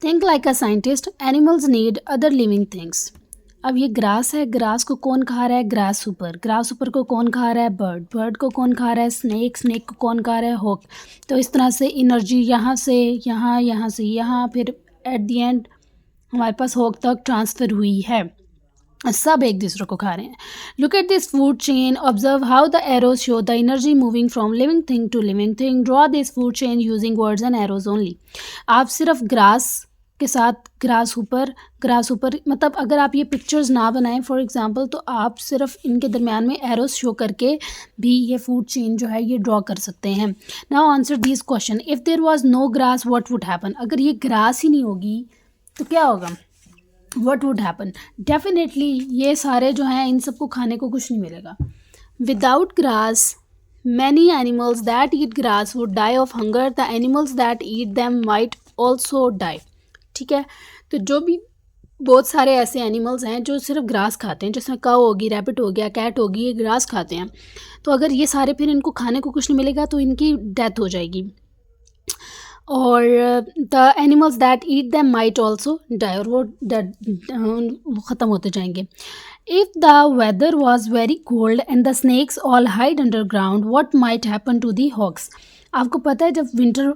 Think like a scientist, animals need other living things. अब ये grass है, grass को कौन खा रहा है? ग्रास ऊपर। ग्रास ऊपर को कौन खा रहा है? बर्ड। बर्ड को कौन खा रहा है? स्नेक। स्नेक को कौन खा रहा है? हॉक। तो इस तरह से एनर्जी यहाँ से यहाँ, यहाँ से यहाँ, फिर एट द एंड हमारे पास हॉक तक ट्रांसफ़र हुई है। सब एक दूसरे को खा रहे हैं। Look at this food chain, observe how the arrows show the energy moving from living thing to living thing. Draw this food chain using words and arrows only. आप सिर्फ ग्रास के साथ ग्रास ऊपर मतलब अगर आप ये पिक्चर्स ना बनाएं फॉर एग्जांपल, तो आप सिर्फ इनके दरमियान में एरोज शो करके भी ये फूड चेन जो है ये ड्रॉ कर सकते हैं। Now answer this question, if there was no grass what would happen. अगर ये ग्रास ही नहीं होगी तो क्या होगा? What would happen? Definitely ये सारे जो हैं इन सबको खाने को कुछ नहीं मिलेगा। Without grass, many animals that eat grass would die of hunger. The animals that eat them might also die. ठीक है, तो जो भी बहुत सारे ऐसे एनिमल्स हैं जो सिर्फ ग्रास खाते हैं, जैसे काऊ होगी, रैबिट हो गया, कैट होगी, ये ग्रास खाते हैं। तो अगर ये सारे फिर इनको खाने को कुछ नहीं मिलेगा तो इनकी डेथ हो जाएगी। और the animals that eat them might also die, और वो ख़त्म होते जाएंगे। If the weather was very cold and the snakes all hide underground, what might happen to the hawks. आपको पता है जब विंटर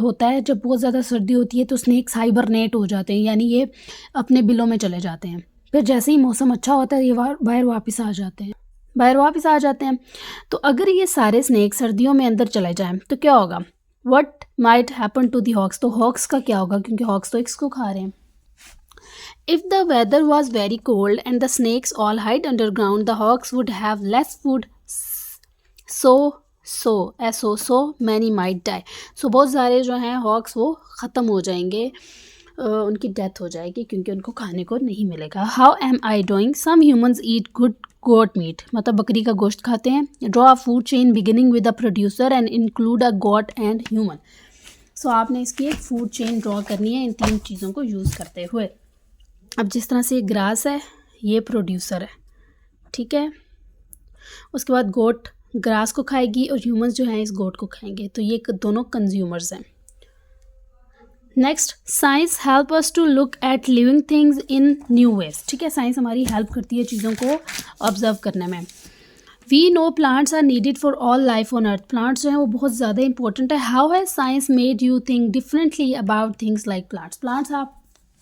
होता है, जब बहुत ज़्यादा सर्दी होती है तो स्नैक्स हाइबरनेट हो जाते हैं, यानी ये अपने बिलों में चले जाते हैं। फिर जैसे ही मौसम अच्छा होता है ये बाहर वापस आ जाते हैं। तो अगर ये सारे स्नैक्स सर्दियों में अंदर चले जाएं तो क्या होगा? What might happen to the hawks? तो hawks का क्या होगा, क्योंकि hawks तो eggs को खा रहे हैं। If the weather was very cold and the snakes all hide underground, the hawks would have less food. So many might die. So बहुत सारे जो हैं hawks वो ख़त्म हो जाएंगे, उनकी डेथ हो जाएगी क्योंकि उनको खाने को नहीं मिलेगा। How am I doing? Some humans eat good goat meat, मतलब बकरी का गोश्त खाते हैं। Draw a food chain beginning with a producer and include a goat and human. So आपने इसकी एक फूड चेन ड्रॉ करनी है इन तीन चीज़ों को यूज़ करते हुए। अब जिस तरह से ये ग्रास है, ये प्रोड्यूसर है, ठीक है। उसके बाद गोट ग्रास को खाएगी और ह्यूमंस जो हैं इस गोट को खाएंगे, तो ये दोनों कंज्यूमर्स हैं। Next, science help us to look at living things in new ways. ठीक है, साइंस हमारी हेल्प करती है चीज़ों को ऑब्जर्व करने में। We know plants are needed for all life on earth. Plants जो हैं वो बहुत ज़्यादा इंपॉर्टेंट है। How has science made you think differently about things like plants.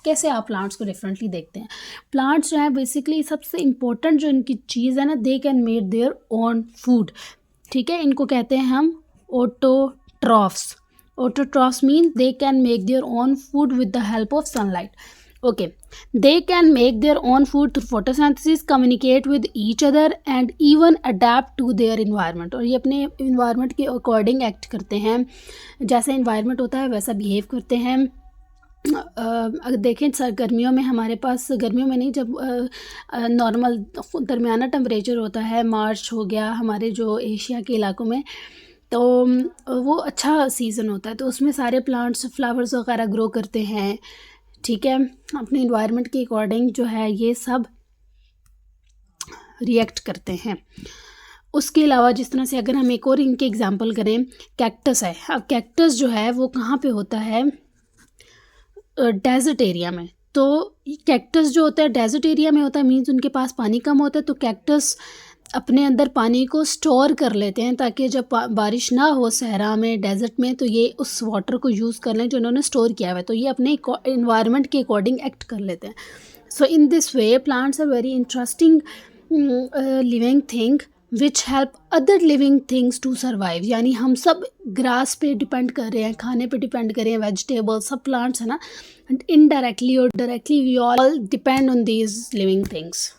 कैसे आप प्लांट्स को डिफरेंटली देखते हैं? प्लांट्स जो हैं बेसिकली सबसे इम्पोर्टेंट जो इनकी चीज़ है ना, they can made their own food. ठीक है, इनको कहते हैं हम autotrophs. Autotrophs means they can make their own food with the help of sunlight. Okay, they can make their own food through photosynthesis, communicate with each other and even adapt to their environment. और ये अपने environment के according act करते हैं, जैसे environment होता है वैसा behave करते हैं। अगर देखें सर, गर्मियों में हमारे पास, गर्मियों में नहीं, जब नॉर्मल दरमियाना टेम्परेचर होता है, मार्च हो गया हमारे जो एशिया के इलाकों में, तो वो अच्छा सीज़न होता है, तो उसमें सारे प्लांट्स फ्लावर्स वगैरह ग्रो करते हैं। ठीक है, अपने इन्वायरमेंट के अकॉर्डिंग जो है ये सब रिएक्ट करते हैं। उसके अलावा जिस तरह से अगर हम एक और इनके एग्जांपल करें, कैक्टस है। अब कैक्टस जो है वो कहाँ पे होता है? डेजर्ट एरिया में। तो कैक्टस जो होता है डेजर्ट एरिया में होता है, मीन्स उनके पास पानी कम होता है, तो कैक्टस अपने अंदर पानी को स्टोर कर लेते हैं ताकि जब बारिश ना हो सहरा में, डेजर्ट में, तो ये उस वाटर को यूज़ कर लें जो उन्होंने स्टोर किया हुआ है। तो ये अपने इन्वायरमेंट के अकॉर्डिंग एक्ट कर लेते हैं। So in this way plants are very interesting living thing which help other living things to survive. यानी हम सब ग्रास पे डिपेंड कर रहे हैं, खाने पे डिपेंड कर रहे हैं, वेजिटेबल्स सब प्लांट्स है ना, एंड इनडायरेक्टली और directly we all depend on these living things.